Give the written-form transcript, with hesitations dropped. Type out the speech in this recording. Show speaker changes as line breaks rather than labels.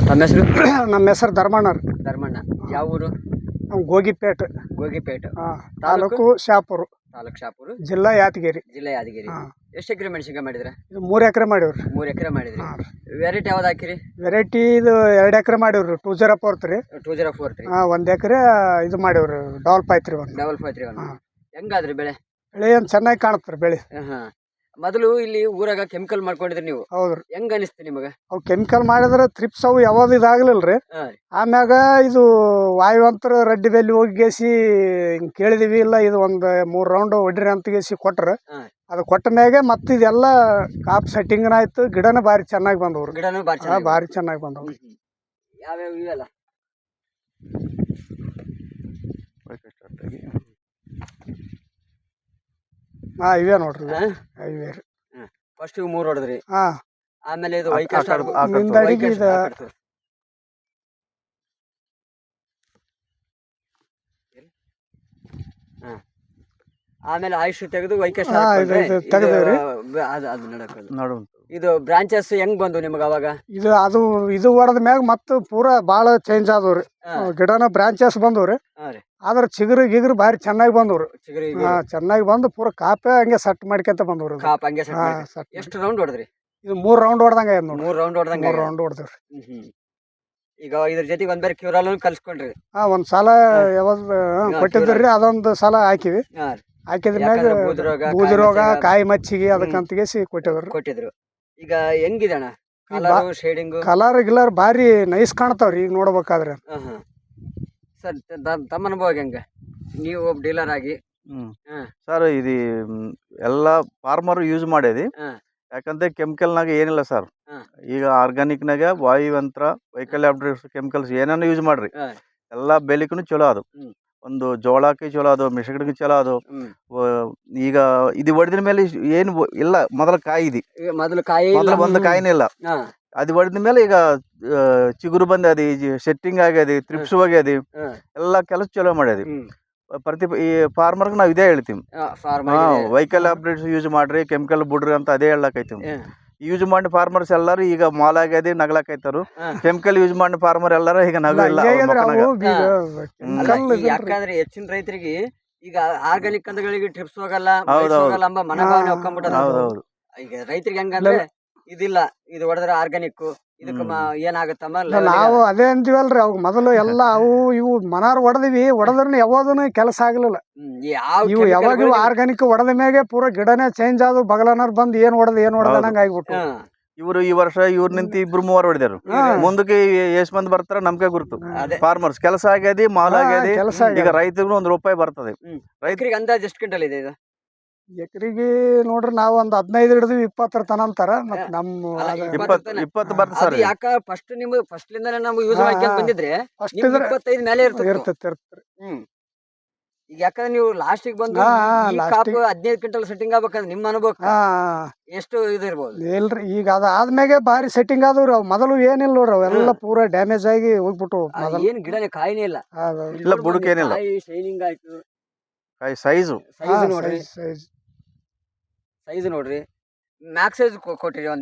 ತಮ್ಮ ಹೆಸರು?
ನಮ್ಮ ಹೆಸರು ಧರ್ಮಣ್ಣ ರೀ.
ಧರ್ಮಣ್ಣ. ಯಾವ ಊರು?
ನಾವು ಗೋಗಿಪೇಟ್.
ಗೋಗಿಪೇಟೆ.
ತಾಲೂಕು ಶಾಪುರ,
ತಾಲೂಕು ಶಾಪುರ,
ಜಿಲ್ಲಾ ಯಾದಗಿರಿ.
ಜಿಲ್ಲೆ ಯಾದಗಿರಿ. ಎಷ್ಟು ಎಕರೆ ಮೆಣಸಿನ್ಕಾಯಿ ಮಾಡಿದ್ರೆ?
ಇದು 3 ಎಕರೆ ಮಾಡಿವ್ರಿ.
3 ಎಕರೆ ಮಾಡಿದ್ರಿ. ವೆರೈಟಿ ಯಾವ್ದು ಹಾಕಿರಿ?
ವೆರೈಟಿ ಇದು 2 ಎಕರೆ ಮಾಡಿವ್ರಿ. 204 ರೀ.
204 ರೀ.
1 ಎಕರೆ ಇದು ಮಾಡಿವ್ರಿ. ಡಬಲ್ ಪಾಯ್ತ್ರಿ.
ಡಬಲ್ 5 ಹೆಂಗಾದ್ರಿ ಬೆಳೆ?
ಬೆಳೆ ಏನು ಚೆನ್ನಾಗಿ ಕಾಣುತ್ತೆ ಬೆಳೆ.
ಮೊದಲು ಇಲ್ಲಿ ಊರಾಗ ಕೆಮಿಕಲ್ ಮಾಡ್ಕೊಂಡಿದ್ರಿ ನೀವು?
ಹೌದ್ರಿ.
ಹೆಂಗ ಅನಿಸ್ತು ನಿಮಗೆ?
ಅವು ಕೆಮಿಕಲ್ ಮಾಡಿದ್ರೆ ಥ್ರಿಪ್ಸ್ ಅವು ಯಾವ್ದು ಇದಾಗ್ಲಿಲ್ರಿ. ಆಮ್ಯಾಗ ಇದು ವಾಯುವಂತರ ರೆಡ್ಡಿ ಬೆಲ್ಲಿ ಹೋಗಿಸಿ ಹಿಂಗೆ ಕೇಳಿದಿವಿ. ಇಲ್ಲ ಇದು ಒಂದು 3 ರೌಂಡ್ ಹೊಡ್ರಿ ಅಂತಗೇಸಿ ಕೊಟ್ರ. ಅದು ಕೊಟ್ಟ ಮ್ಯಾಗೆ ಮತ್ತೆ ಇದೆಲ್ಲ ಕಾಪ್ ಸೆಟ್ಟಿಂಗ್ ಆಯ್ತು. ಗಿಡನ ಭಾರಿ ಚೆನ್ನಾಗಿ ಬಂದವ್ರು.
ಗಿಡನೂ
ಭಾರಿ ಚೆನ್ನಾಗಿ ಬಂದವ್ರು.
ಯಾವ್ಯಾವ ಇವೆಲ್ಲ?
ಇವೇ ನೋಡ್ರಿ. ಇವೇ ರೀ.
ಫಸ್ಟ್ 3 ಹೊಡೆದ್ರಿ. ಆಮೇಲೆ ಇದು ಆಮೇಲೆ ಆಯುಷ್ ತೆಗೆದು ಇದು ಬ್ರಾಂಚಸ್ ಹೆಂಗ್ ಬಂದು ನಿಮ್ಗೆ ಅವಾಗ?
ಇದು ಹೊಡೆದ ಮ್ಯಾಗ ಮತ್ತೆ ಪೂರಾ ಬಾಳ ಚೇಂಜ್ ಆದವ್ರಿ. ಗಿಡನ ಬ್ರಾಂಚಸ್ ಬಂದವ್ರಿ. ಆದ್ರೆ ಚಿಗುರು ಭಾರಿ ಚೆನ್ನಾಗಿ ಬಂದವ್ರು. ಚೆನ್ನಾಗಿ ಬಂದು ಪೂರಾ ಕಾಪೆ ಹಂಗೆ ಸೆಟ್ ಮಾಡ್ಕೊಂತ ಬಂದವ್ರು.
ಎಷ್ಟು ರೌಂಡ್ ಹೊಡೆದ್ರಿ?
ಇದು 3 ರೌಂಡ್ ಹೊಡೆದಂಗ.
3 ರೌಂಡ್ ಹೊಡೆದಂಗ.
3 ರೌಂಡ್ ಹೊಡೆದ್ರಿ.
ಈಗ ಇದ್ರ ಜೊತೆಗೆ ಒಂದ್ ಬೇರೆ ಕ್ಯೂರಾಲ್ ಕಲ್ಸ್ಕೊಂಡ್ರಿ?
ಒಂದ್ ಸಲ ಯಾವ್ದು ಕೊಟ್ಟಿದ್ರಿ. ಅದೊಂದು ಸಲ ಹಾಕಿವಿ. ಹಾಕಿದ್ರ ಮ್ಯಾಗ ಬೂದಿ ರೋಗ, ಕಾಯಿ ಮಚ್ಚಿಗೆ ಅದಕ್ಕಂತಗೇಸಿ
ಕೊಟ್ಟಿದ್ರು. ಈಗ ಹೆಂಗಿದೆ ಅಣ್ಣ ಕಲರ್ ಶೇಡಿಂಗ್?
ಕಲರ್ ಗಿಲರ್ ಭಾರಿ ನೈಸ್ ಕಾಣ್ತಾವ್ರಿ ಈಗ ನೋಡ್ಬೇಕಾದ್ರೆ.
ಸರ್ ತಮ್ಮ ಅನುಭವ ಹೆಂಗ? ನೀವು ಒಬ್ಬ ಡೀಲರ್ ಆಗಿ.
ಸರ್ ಇದು ಎಲ್ಲ ಫಾರ್ಮರ್ ಯೂಸ್ ಮಾಡೇದಿ. ಯಾಕಂದ್ರೆ ಕೆಮಿಕಲ್ನಾಗ ಏನಿಲ್ಲ ಸರ್. ಈಗ ಆರ್ಗಾನಿಕ್ನಾಗ ವಾಯುವಂತ್ರ ವೈಕಲ್ಯ ಕೆಮಿಕಲ್ಸ್ ಏನೇನು ಯೂಸ್ ಮಾಡ್ರಿ ಎಲ್ಲ ಬೆಲಿಗೂ ಚಲೋ ಅದು. ಒಂದು ಜೋಳಕ್ಕೆ ಚಲೋ ಅದು, ಮೆಣಸಿನಕಾಯಿಗೆ ಚಲೋ ಅದು. ಈಗ ಇದು ಹೊಡೆದ ಮೇಲೆ ಏನು ಇಲ್ಲ. ಮೊದಲ ಕಾಯಿ ಇದೆ, ಒಂದು ಕಾಯಿನೇ ಇಲ್ಲ. ಅದು ಹೊಡೆದ ಮೇಲೆ ಈಗ ಚಿಗುರು ಬಂದದಿ, ಸೆಟ್ಟಿಂಗ್ ಆಗ್ಯದಿ, ಥ್ರಿಪ್ಸ್ ಹೋಗ್ಯದಿ, ಎಲ್ಲ ಕೆಲಸ ಚಲೋ ಮಾಡ್ಯದಿ. ಪ್ರತಿ ಈ ಫಾರ್ಮರ್ಗೆ ನಾವು ಇದೇ ಹೇಳ್ತೀವಿ, ವೈಕಲ್ ಅಪ್ಡೇಟ್ಸ್ ಯೂಸ್ ಮಾಡ್ರಿ, ಕೆಮಿಕಲ್ ಬಿಡ್ರಿ ಅಂತ ಅದೇ ಹೇಳಕೈತಿವಿ. ಯೂಸ್ ಮಾಡಿ ಫಾರ್ಮರ್ಸ್ ಎಲ್ಲಾರು ಈಗ ಮಾಲ್ ಆಗ್ಯದಿ, ನಗ್ಲಾಕೈತಾರು. ಕೆಮಿಕಲ್ ಯೂಸ್ ಮಾಡಿ ಫಾರ್ಮರ್ ಎಲ್ಲಾರು ಈಗ ನಗಲ್ಲ.
ಯಾಕಂದ್ರೆ ಹೆಚ್ಚಿನ ರೈತರಿಗೆ ಈಗ ಆರ್ಗಾನಿಕ್ ಕಂದಗಳಿಗೆ ಟ್ರಿಪ್ಸ್ ಹೋಗಲ್ಲ, ಎಂಬ ಮನೋಭಾವನೆ ಹೊಕ್ಕೊಂಡ್ಬಿಟ್ಟದ. ಈಗ ರೈತರಿಗೆ ಹೆಂಗಂದ್ರೆ ಇದಿಲ್ಲ, ಇದು ಹೊಡೆದ್ರೆ ಆರ್ಗಾನಿಕ್, ಇದಕ್ಕೆ ಏನಾಗತ್ತಮ್ಮ
ನಾವು ಅದೇ ಅಂತೀವಲ್ರಿ. ಅವ್ ಮೊದಲು ಎಲ್ಲ ಅವು ಇವು ಮನಾರ್ ಹೊಡೆದಿವಿ. ಹೊಡೆದ್ರನ್ನ ಯಾವ್ದನು ಕೆಲಸ ಆಗ್ಲಿಲ್ಲ. ಇವು ಯಾವಾಗ ಇವು ಆರ್ಗಾನಿಕ್ ಹೊಡೆದ ಮ್ಯಾಗೆ ಪೂರಾ ಗಿಡನೇ ಚೇಂಜ್ ಆದವು. ಬಗಲನಾರ್ ಬಂದು ಏನ್ ಹೊಡೆದ ನಂಗೆ ಆಗ್ಬಿಟ್ಟು.
ಇವರು ಈ ವರ್ಷ ಇವ್ರ ನಿಂತು 2-3 ಹೊಡೆದಾರು. ಮುಂದಕ್ಕೆ ಎಷ್ಟ್ ಮಂದಿ ಬರ್ತಾರ ನಮ್ಗೆ ಗುರುತು. ಫಾರ್ಮರ್ಸ್ ಕೆಲಸ ಆಗ್ಯದಿ, ಮಾಲ್ ಆಗ್ಯದಿ. ಈಗ ರೈತರಿಗೂ ₹1 ಬರ್ತದೆ.
ರೈತರಿಗೆ ಅಂದಾಜ್ ಎಷ್ಟು ಕ್ವಿಂಟಲ್ ಇದೆ?
ಎಕರೆಗೆ ನೋಡ್ರಿ ನಾವು ಒಂದು 15 ಹಿಡಿದು 20 ತನ ಅಂತಾರ. ಮತ್ ನಮ್ಮ
20 ಬರ್ತದೆ ಸರ್.
ಯಾಕ ಫಸ್ಟ್ ನಿಮ್ಗೆ ಫಸ್ಟ್ ಲಿಂದಾನೆ ನಾವು ಯೂಸ್ ಮಾಡ್ಕೊಂಡ್ ಬಂದಿದ್ರೆ 25 ಮೇಲೆ
ಇರ್ತೈತಿ.
ಈಗ ಯಾಕಂದ್ರೆ ನೀವು ಲಾಸ್ಟಿಗೆ ಬಂದು 15 ಕ್ವಿಂಟಲ್ ಸೆಟ್ಟಿಂಗ್ ಆಗ್ಬೇಕಂದ್ರೆ ನಿಮ್ಮ ಅನುಭವ ಎಷ್ಟು ಇದಿರ್ಬೋದು?
ಇಲ್ರಿ, ಈಗ ಅದಾದ್ಮೇಲೆ ಬಾರಿ ಸೆಟ್ಟಿಂಗ್ ಆದವ್ರಿ. ಅವ್ ಮೊದಲು ಏನಿಲ್ಲ ನೋಡ್ರಿ, ಅವೆಲ್ಲ ಪೂರಾ ಡ್ಯಾಮೇಜ್ ಆಗಿ ಹೋಗ್ಬಿಟ್ಟು.
ಏನ್ ಗಿಡನೇ ಕಾಯಿನೇ ಇಲ್ಲ,
ಬುಡಕೇನಿಲ್ಲ,
ಶೈನಿಂಗ್ ಆಯ್ತು.
ಸೈಜು
ನೋಡ್ರಿ, ಸೈಜ್ ನೋಡ್ರಿ, ಮ್ಯಾಕ್ಸ್ ಸೈಜ್ ಕೊಟ್ಟಿರಿ.